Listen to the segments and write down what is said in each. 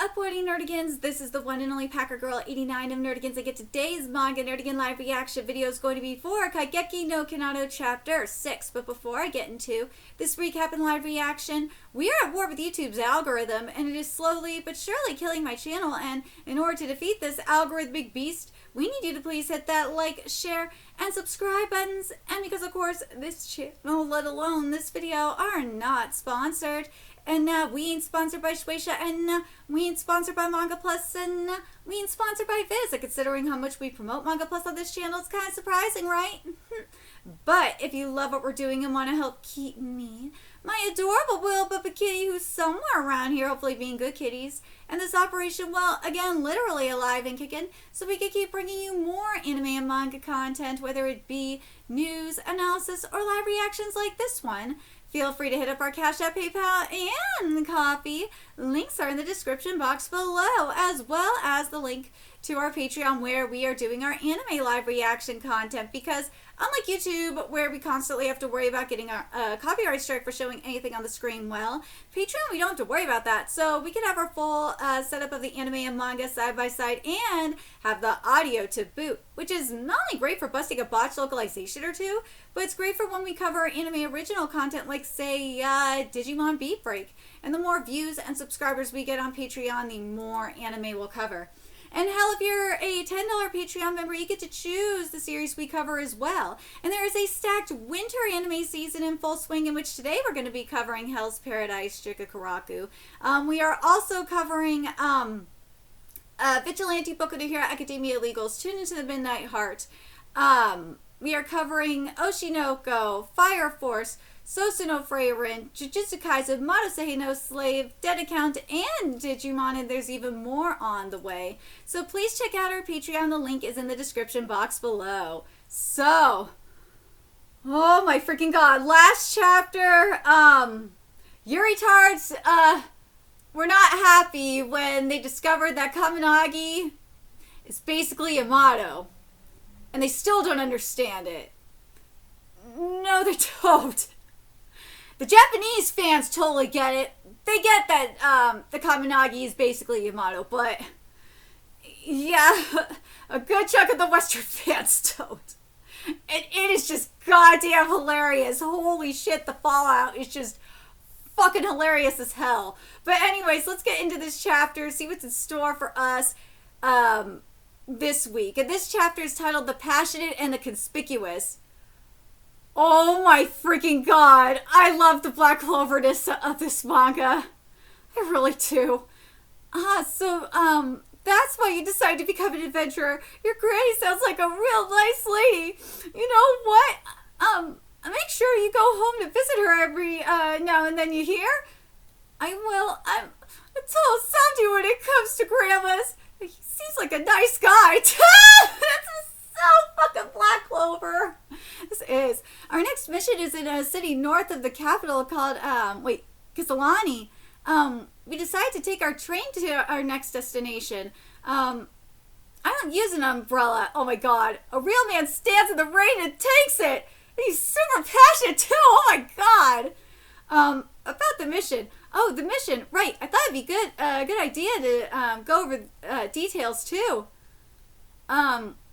Upwarding Nerdigans? This is the one and only Packer Girl 89 of Nerdigans. I get today's manga Nerdigan live reaction video is going to be for Kaigeki no Kinato chapter 6. But before I get into this recap and live reaction, we are at war with YouTube's algorithm, and it is slowly but surely killing my channel. And in order to defeat this algorithmic beast, we need you to please hit that like, share, and subscribe buttons. And because of course this channel, let alone this video, are not sponsored. And we ain't sponsored by Shueisha, and we ain't sponsored by Manga Plus, and we ain't sponsored by Viz. Considering how much we promote Manga Plus on this channel, it's kind of surprising, right? But if you love what we're doing and want to help keep me, my adorable Will Bubba Kitty, who's somewhere around here, hopefully being good kitties, and this operation, well, again, literally alive and kicking, so we can keep bringing you more anime and manga content, whether it be news, analysis, or live reactions like this one. Feel free to hit up our Cash App, PayPal, and Coffee. Links are in the description box below, as well as the link to our Patreon where we are doing our anime live reaction content. Because unlike YouTube, where we constantly have to worry about getting a copyright strike for showing anything on the screen, well, Patreon, we don't have to worry about that. So we can have our full setup of the anime and manga side by side and have the audio to boot, which is not only great for busting a botched localization or two, but it's great for when we cover anime original content like, say, Digimon Beat Break. And the more views and subscribers we get on Patreon, the more anime we'll cover. And hell, if you're a $10 Patreon member, you get to choose the series we cover as well. And there is a stacked winter anime season in full swing, in which today we're going to be covering Hell's Paradise Shikakuraku. We are also covering Vigilante Boku no Hero Academia Illegals, Tune into the Midnight Heart. We are covering Oshinoko, Fire Force, Sosuno Freirin, Jujutsu Kaisen, Madosehi no Slave, Dead Account, and Digimon, and there's even more on the way. So please check out our Patreon. The link is in the description box below. So, oh my freaking god, last chapter, Yuritards, were not happy when they discovered that Kaminagi is basically Yamato. And they still don't understand it. No, they don't. The Japanese fans totally get it. They get that the Kaminagi is basically Yamato, but yeah, a good chunk of the Western fans don't. And it is just goddamn hilarious. Holy shit, the fallout is just fucking hilarious as hell. But anyways, let's get into this chapter, see what's in store for us this week. And this chapter is titled The Passionate and the Conspicuous. Oh my freaking god. I love the Black Cloverness of this manga. I really do. That's why you decided to become an adventurer. Your granny sounds like a real nice lady. You know what? Make sure you go home to visit her every now and then, you hear? I will. I'm a total softy when it comes to grandmas. He seems like a nice guy. That's so fucking Black Clover. This is. Our next mission is in a city north of the capital called, Kisalani. We decided to take our train to our next destination. I don't use an umbrella. Oh my god. A real man stands in the rain and takes it. And he's super passionate too. Oh my god. About the mission. Oh, the mission. Right. I thought it'd be good idea to go over details too.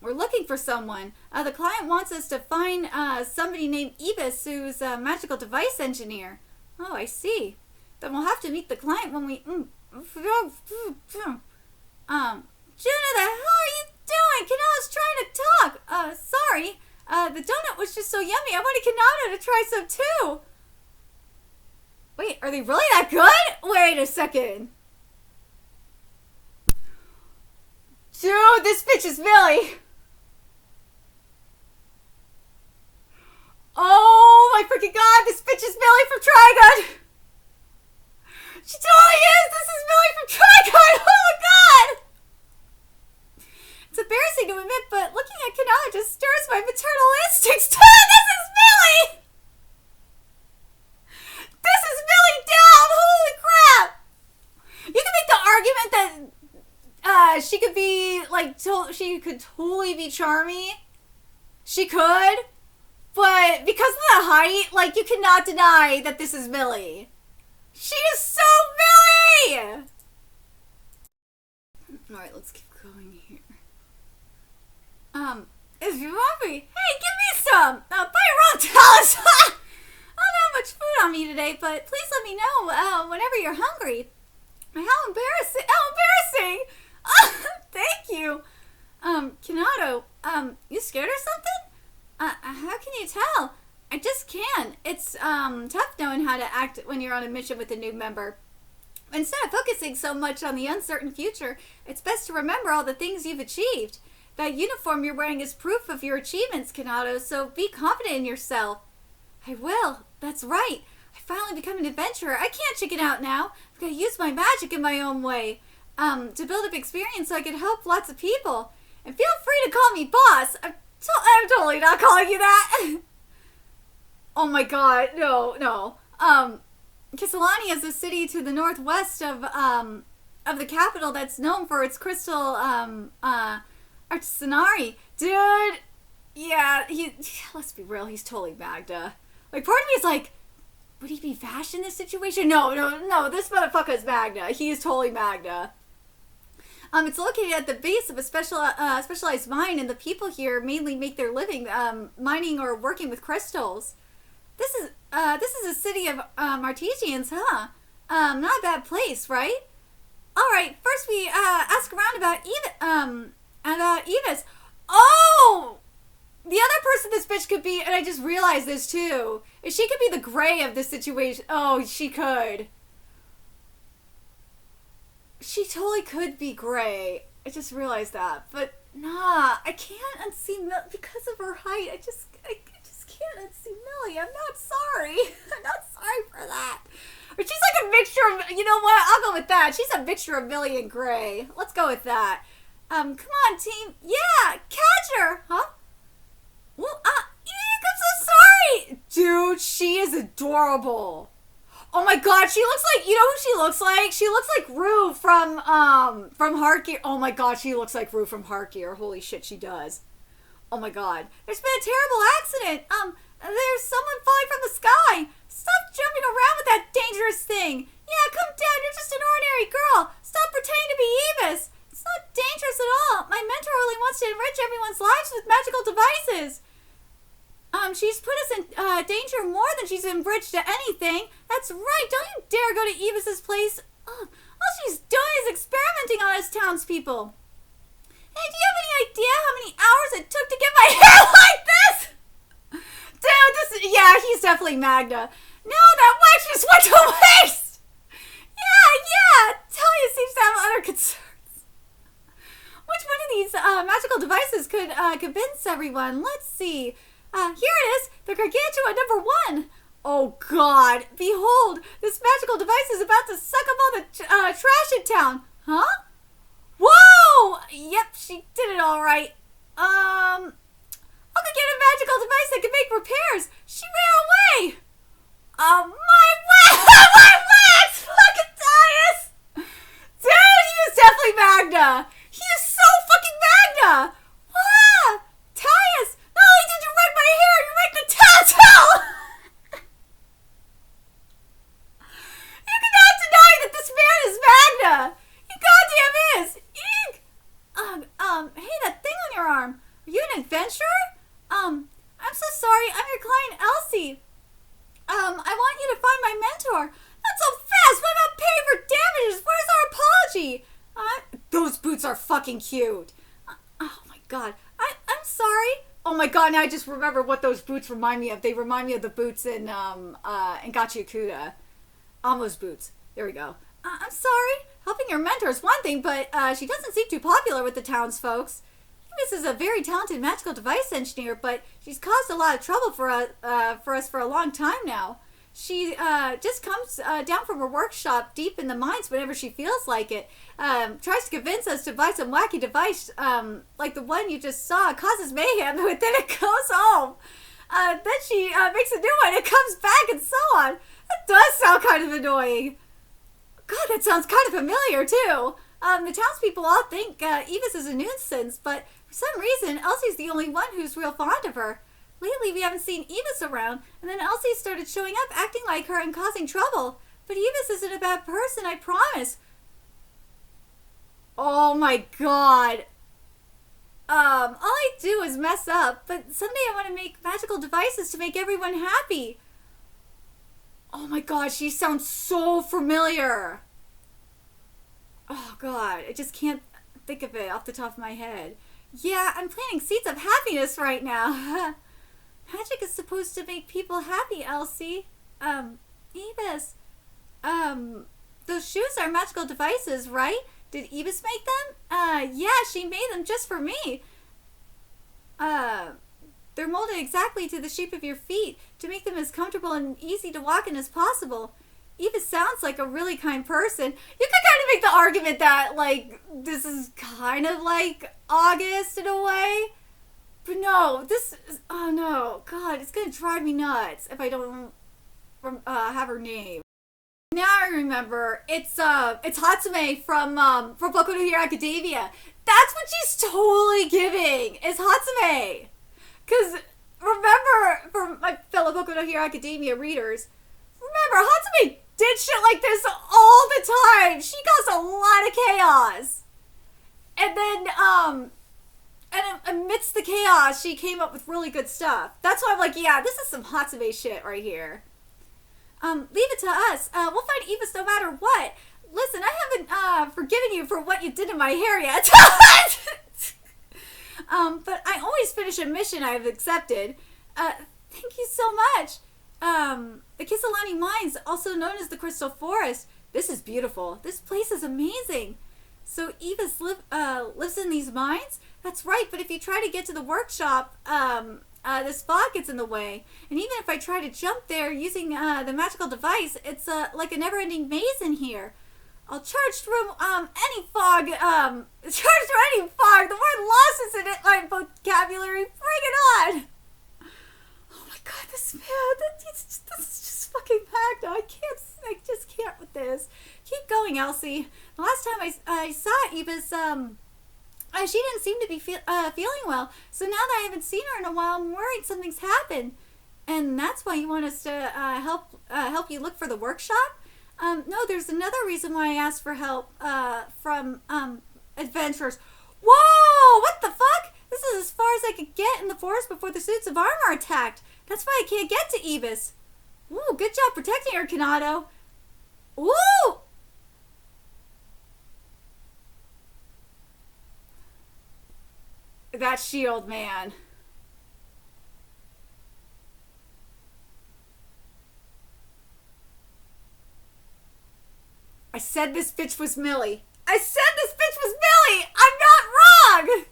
We're looking for someone. The client wants us to find somebody named Ibis, who's a magical device engineer. Oh, I see. Then we'll have to meet the client when we... Juna, the hell are you doing? Kanato's trying to talk. Sorry. The donut was just so yummy. I wanted Kinato to try some too. Wait, are they really that good? Wait a second. Dude, this bitch is Millie. Oh my freaking god, this bitch is Millie from Trigun. She totally is. This is Millie from Trigun. Oh my god. It's embarrassing to admit, but looking at Kinato just stirs my maternal instincts. This is Millie. This is Millie down. Holy crap. You can make the argument that she could be, like, she could totally be Charmy. She could. But because of the height, like, you cannot deny that this is Millie. She is so Millie! Alright, let's keep going here. Is you hungry? Hey, give me some! Buy your own talents! I don't have much food on me today, but please let me know whenever you're hungry. How embarrassing! How embarrassing! Thank you! Kinato, you scared or something? How can you tell? I just can't. It's, tough knowing how to act when you're on a mission with a new member. Instead of focusing so much on the uncertain future, it's best to remember all the things you've achieved. That uniform you're wearing is proof of your achievements, Kinato, so be confident in yourself. I will. That's right. I finally become an adventurer. I can't chicken out now. I've got to use my magic in my own way. To build up experience so I can help lots of people. And feel free to call me boss. I'm totally not calling you that. Oh my god, no. Kisalani is a city to the northwest of the capital that's known for its crystal, artisanry. Dude, yeah, let's be real, he's totally Magda. Like, part of me is like, would he be Vash in this situation? No, this motherfucker is Magda. He is totally Magda. It's located at the base of a specialized mine, and the people here mainly make their living, mining or working with crystals. This is a city of, artisans, huh? Not a bad place, right? Alright, first we, ask around about Eva's. Oh! The other person this bitch could be, and I just realized this too, is she could be the Gray of this situation. Oh, she could. She totally could be Gray. I just realized that. But, nah, I can't unsee Millie because of her height. I just can't unsee Millie. I'm not sorry. I'm not sorry for that. Or she's like a mixture of, you know what? I'll go with that. She's a mixture of Millie and Gray. Let's go with that. Come on, team. Yeah, catch her. Huh? Well, Eek, I'm so sorry. Dude, she is adorable. Oh my god, she looks like, you know who she looks like? She looks like Rue from Heart Gear. Oh my god, she looks like Rue from Heart Gear. Holy shit, she does. Oh my god. There's been a terrible accident. There's someone falling from the sky. Stop jumping around with that dangerous thing. Yeah, come down, you're just an ordinary girl. Stop pretending to be Evis. It's not dangerous at all. My mentor only wants to enrich everyone's lives with magical devices. She's put us in danger more than she's enriched to anything. That's right. Don't you dare go to Evis's place. All she's doing is experimenting on us townspeople. Hey, do you have any idea how many hours it took to get my hair like this? Dude, yeah, he's definitely Magda. No, that wax just went to waste. Yeah. Talia seems to have other concerns. Which one of these magical devices could convince everyone? Let's see. Here it is, the Gargantua #1. Oh god, behold, this magical device is about to suck up all the trash in town. Huh? Whoa! Yep, she did it all right. I could get a magical device that can make repairs. She ran away. My wax! My wax! Fucking Tias! Dude, he is definitely Magda. He is so fucking Magda. What? Tias! Not only did you wreck my hair, you wrecked the tattoo! You cannot deny that this man is Magda! He goddamn is! Eek! Hey, that thing on your arm. Are you an adventurer? I'm so sorry. I'm your client, Elsie. I want you to find my mentor. Not so fast! What about paying for damages? Where's our apology? Those boots are fucking cute. Oh my god. I'm sorry. Oh my god, now I just remember what those boots remind me of. They remind me of the boots in Gachiakuda. Amo's boots. There we go. I'm sorry. Helping your mentor is one thing, but she doesn't seem too popular with the townsfolks. This is a very talented magical device engineer, but she's caused a lot of trouble for us for a long time now. She just comes down from her workshop deep in the mines whenever she feels like it. Tries to convince us to buy some wacky device like the one you just saw. Causes mayhem, but then it goes home. Then she makes a new one. It comes back and so on. That does sound kind of annoying. God, that sounds kind of familiar too. The townspeople all think Evis is a nuisance, but for some reason, Elsie's the only one who's real fond of her. Lately, we haven't seen Evis around, and then Elsie started showing up, acting like her and causing trouble. But Evis isn't a bad person, I promise. Oh my god. All I do is mess up, but someday I want to make magical devices to make everyone happy. Oh my god, she sounds so familiar. Oh god, I just can't think of it off the top of my head. Yeah, I'm planting seeds of happiness right now. Magic is supposed to make people happy, Elsie. Evis. Those shoes are magical devices, right? Did Evis make them? Yeah, she made them just for me. They're molded exactly to the shape of your feet to make them as comfortable and easy to walk in as possible. Eva sounds like a really kind person. You could kind of make the argument that, like, this is kind of like August in a way. But no, this is, oh no, God, it's gonna drive me nuts if I don't have her name. Now I remember, it's Hatsume from Boku no Hero Academia. That's what she's totally giving, is Hatsume. Because, remember, for my fellow Boku no Hero Academia readers, remember, Hatsume did shit like this all the time. She caused a lot of chaos. And then, and amidst the chaos, she came up with really good stuff. That's why I'm like, yeah, this is some Hatsume shit right here. Leave it to us. We'll find Evis no matter what. Listen, I haven't forgiven you for what you did to my hair yet. But I always finish a mission I've accepted. Thank you so much. The Kisalani Mines, also known as the Crystal Forest. This is beautiful. This place is amazing. So Evis lives in these mines? That's right, but if you try to get to the workshop, this fog gets in the way. And even if I try to jump there using the magical device, it's like a never-ending maze in here. I'll charge through any fog, charge through any fog. The word lost is in it, my vocabulary. Bring it on! Oh my god, this man, this is just fucking packed. I just can't with this. Keep going, Elsie. The last time I saw Evis, she didn't seem to be feeling well. So now that I haven't seen her in a while, I'm worried something's happened. And that's why you want us to help you look for the workshop? No, there's another reason why I asked for help from adventurers. Whoa! What the fuck? This is as far as I could get in the forest before the suits of armor attacked. That's why I can't get to Evis. Ooh, good job protecting her, Kinato. Ooh! That shield, man. I said this bitch was Millie. I said this bitch was Millie! I'm not wrong!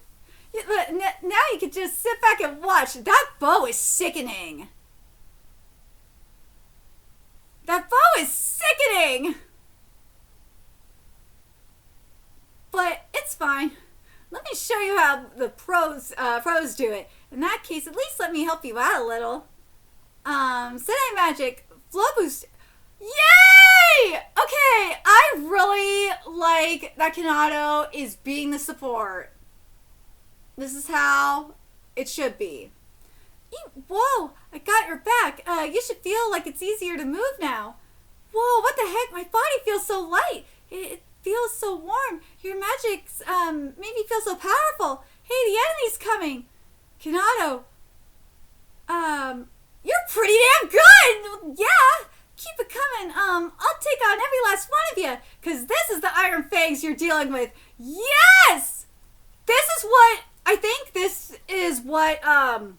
Yeah, but now you can just sit back and watch. That bow is sickening. That bow is sickening! But it's fine. Let me show you how the pros do it. In that case, at least let me help you out a little. Senai Magic, Flow Boost. Yay! Okay, I really like that Kinato is being the support. This is how it should be. Whoa, I got your back. You should feel like it's easier to move now. Whoa, what the heck? My body feels so light. It feels so warm. Your magic's made me feel so powerful. Hey, the enemy's coming. Kinato, you're pretty damn good. Yeah, keep it coming. I'll take on every last one of you, because this is the Iron Fangs you're dealing with. Yes! This is what, I think this is what fans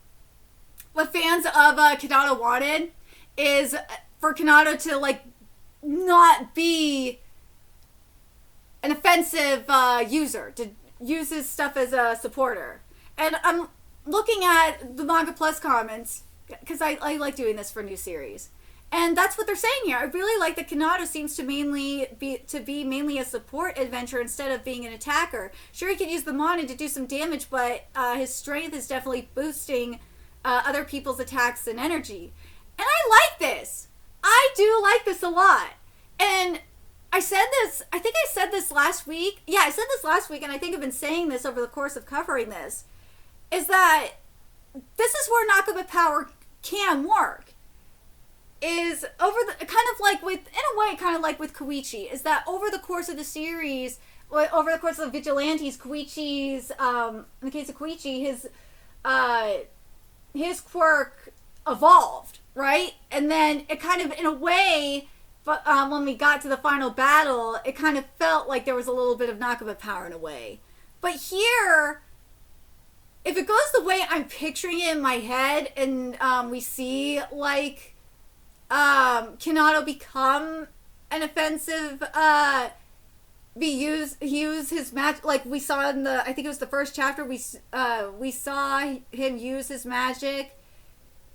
of Kinato wanted, is for Kinato to, like, not be an offensive user, to use his stuff as a supporter. And I'm looking at the Manga Plus comments, because I like doing this for new series. And that's what they're saying here. I really like that Kinato seems to be mainly a support adventurer instead of being an attacker. Sure, he could use the mana to do some damage, but his strength is definitely boosting other people's attacks and energy. And I like this. I do like this a lot. And I said this, I think I said this last week. Yeah, I said this last week, and I think I've been saying this over the course of covering this, is that this is where Nakaba power can work. is over the kind of like with, in a way, kind of like with Koichi, is that over the course of the series, over the course of Vigilantes, Koichi's, in the case of Koichi, his quirk evolved, right? And then it kind of, in a way, but when we got to the final battle, it kind of felt like there was a little bit of Nakama power in a way. But here, if it goes the way I'm picturing it in my head, and we see like Kinato become an offensive, use his magic, like we saw in the, I think it was the first chapter, we saw him use his magic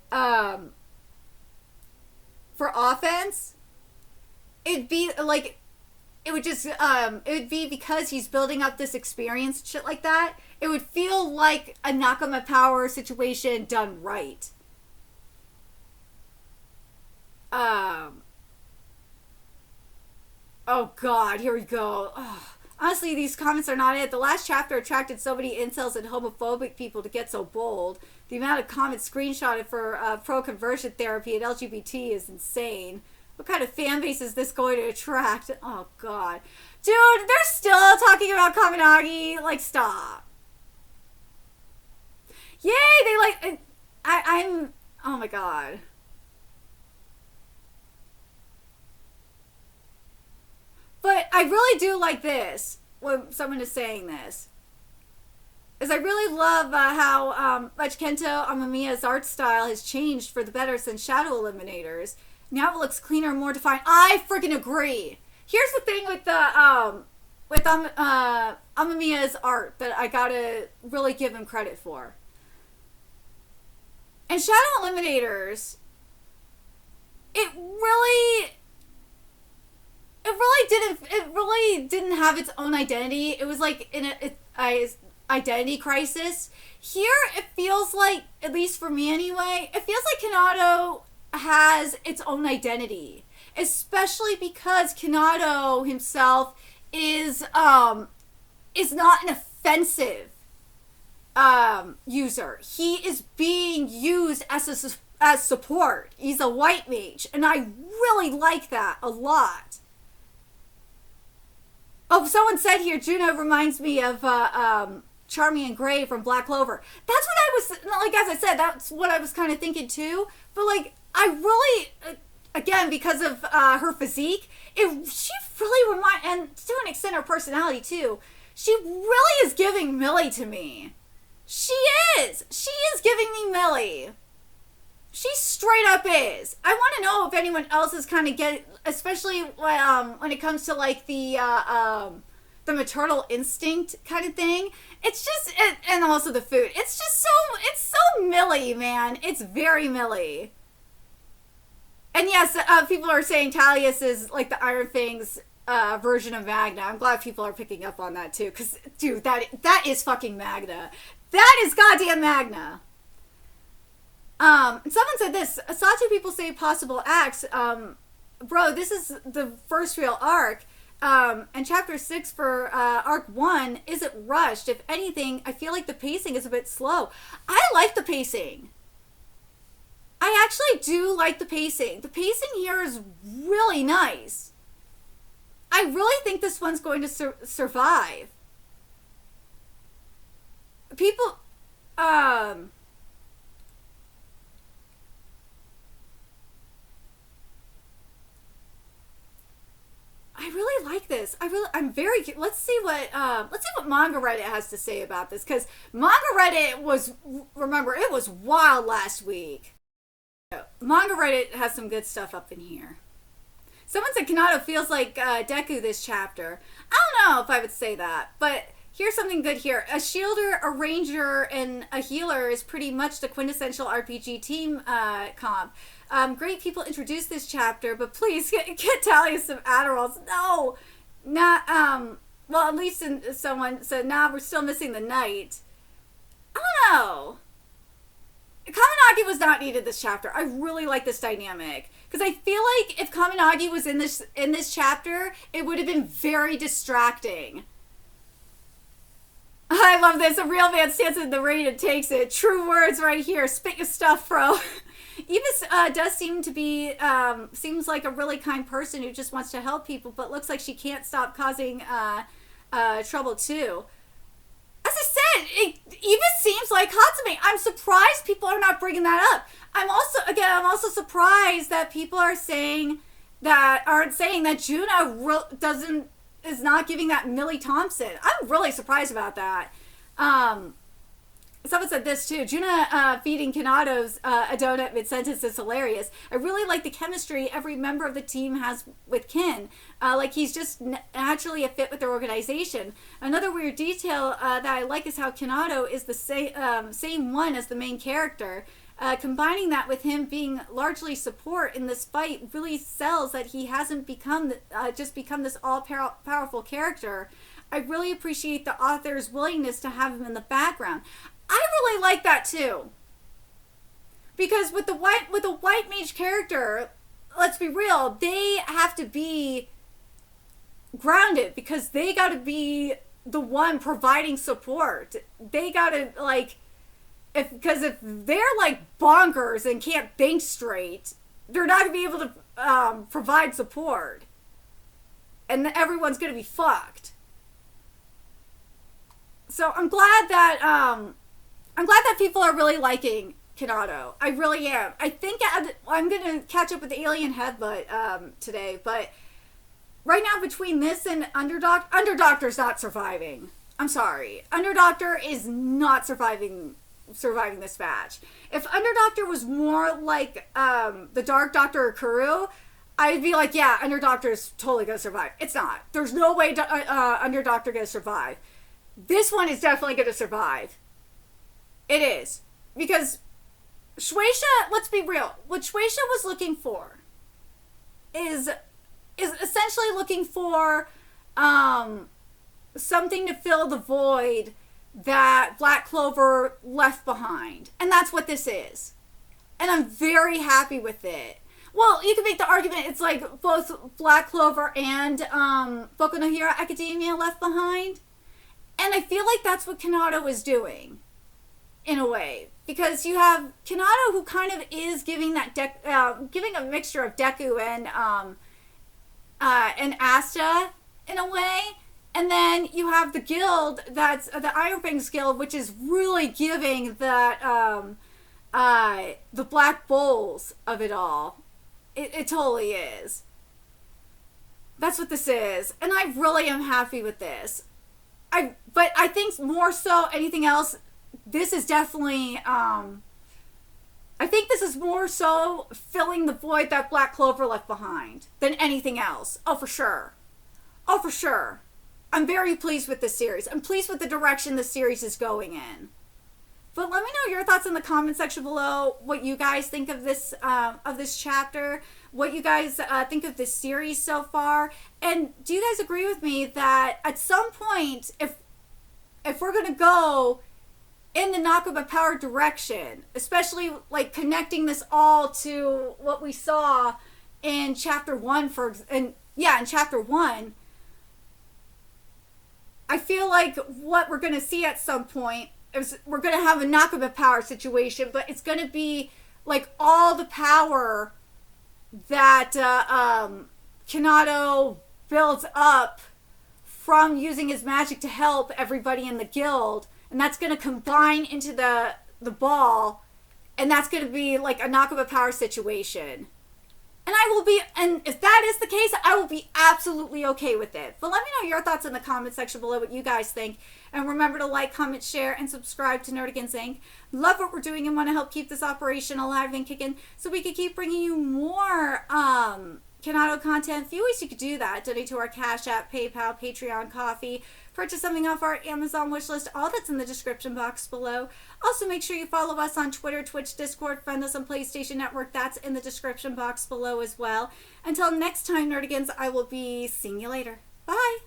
for offense. It'd be like, it would just it would be because he's building up this experience, shit like that. It would feel like a Nakama power situation done right. Oh god, here we go. Oh, honestly, these comments are not it. The last chapter attracted so many incels and homophobic people to get so bold. The amount of comments screenshotted for pro-conversion therapy and LGBT is insane. What kind of fan base is this going to attract? Oh god. Dude, they're still talking about Kaminagi. Like, stop. Yay, they like... I'm... Oh my god. But I really do like this, when someone is saying this. Is I really love how much Kento Amamiya's art style has changed for the better since Shadow Eliminators. Now it looks cleaner and more defined. I freaking agree. Here's the thing with the Amamiya's art that I gotta really give him credit for. And Shadow Eliminators, it really didn't have its own identity. It was like in a identity crisis. Here it feels like, at least for me anyway, it feels like Kinato has its own identity, especially because Kinato himself is not an offensive user. He is being used as support. He's a white mage, and I really like that a lot. Oh, someone said here, Juno reminds me of Charming and Grey from Black Clover. That's what I was, like, as I said, that's what I was kind of thinking too. But like, I really, again, because of her physique, she really reminds, and to an extent her personality too, she really is giving Millie to me. She is giving me Millie. She straight up is. I want to know if anyone else is kind of getting, especially when it comes to like the maternal instinct kind of thing. It's just, and also the food. It's just so Millie, man. It's very Millie. And yes, people are saying Talius is like the Iron Fang's version of Magna. I'm glad people are picking up on that too, because dude, that is fucking Magna. That is goddamn Magna. Someone said this. I saw two people say possible acts. Bro, this is the first real arc. And chapter 6 for arc 1 isn't rushed. If anything, I feel like the pacing is a bit slow. I like the pacing. I actually do like the pacing. The pacing here is really nice. I really think this one's going to survive. People, I really like this. I'm very, let's see what Manga Reddit has to say about this, because Manga Reddit was, remember, it was wild last week. Manga Reddit has some good stuff up in here. Someone said Kinato feels like Deku this chapter. I don't know if I would say that, but here's something good here. A shielder, a ranger, and a healer is pretty much the quintessential RPG team comp. Great people introduced this chapter, but please get Talia some Adderalls. No, not well, at least someone said, nah, we're still missing the knight. I don't know. Kaminagi was not needed this chapter. I really like this dynamic, because I feel like if Kaminagi was in this chapter, it would have been very distracting. I love this. A real man stands in the rain and takes it. True words right here. Spit your stuff, bro. Eva does seem to be, seems like a really kind person who just wants to help people, but looks like she can't stop causing trouble too. As I said, Eva seems like Hatsumi. I'm surprised people are not bringing that up. I'm also surprised that people aren't saying that Juna is not giving that Millie Thompson. I'm really surprised about that. Someone said this too. Juna feeding Kinato's a donut mid-sentence is hilarious. I really like the chemistry every member of the team has with Kin. Like he's just naturally a fit with their organization. Another weird detail that I like is how Kinato is the same one as the main character. Combining that with him being largely support in this fight really sells that he hasn't become this all-powerful character. I really appreciate the author's willingness to have him in the background. I really like that too. Because with a white mage character, let's be real, they have to be grounded because they got to be the one providing support. They got to because if they're like bonkers and can't think straight, they're not going to be able to provide support. And everyone's going to be fucked. So I'm glad that people are really liking Kinato. I really am. I think I'm going to catch up with Alien Headbutt today, but right now between this and Underdoctor's not surviving. I'm sorry. Underdoctor is not surviving this match. If Underdoctor was more like the Dark Doctor or Kuru, I'd be like, yeah, Underdoctor's totally going to survive. It's not. There's no way Underdoctor going to survive. This one is definitely going to survive. It is. Because Shueisha, let's be real, what Shueisha was looking for is essentially looking for something to fill the void that Black Clover left behind. And that's what this is. And I'm very happy with it. Well, you can make the argument it's like both Black Clover and Boku no Hero Academia left behind. And I feel like that's what Kinato is doing, in a way. Because you have Kinato who kind of is giving that giving a mixture of Deku and Asta, in a way. And then you have the guild, that's the Iron Fangs Guild, which is really giving that the Black Bulls of it all. It totally is. That's what this is. And I really am happy with this. But I think more so anything else, this is definitely, I think this is more so filling the void that Black Clover left behind than anything else. Oh, for sure. Oh, for sure. I'm very pleased with this series. I'm pleased with the direction the series is going in. But let me know your thoughts in the comment section below. What you guys think of this chapter. What you guys think of this series so far. And do you guys agree with me that at some point, if we're going to go in the Nakaba Power direction, especially like connecting this all to what we saw in chapter 1 in chapter 1, I feel like what we're going to see at some point is we're going to have a Nakaba Power situation, but it's going to be like all the power that Kinato builds up from using his magic to help everybody in the guild, and that's going to combine into the ball, and that's going to be like a Nakaba Power situation. And if that is the case, I will be absolutely okay with it. But let me know your thoughts in the comment section below, what you guys think. And remember to like, comment, share, and subscribe to Nerdigans Inc. Love what we're doing and want to help keep this operation alive and kicking so we can keep bringing you more Kinato content. A few ways you could do that. Donate to our Cash App, PayPal, Patreon, Coffee. Purchase something off our Amazon wishlist. All that's in the description box below. Also, make sure you follow us on Twitter, Twitch, Discord, friend us on PlayStation Network. That's in the description box below as well. Until next time, Nerdigans, I will be seeing you later. Bye!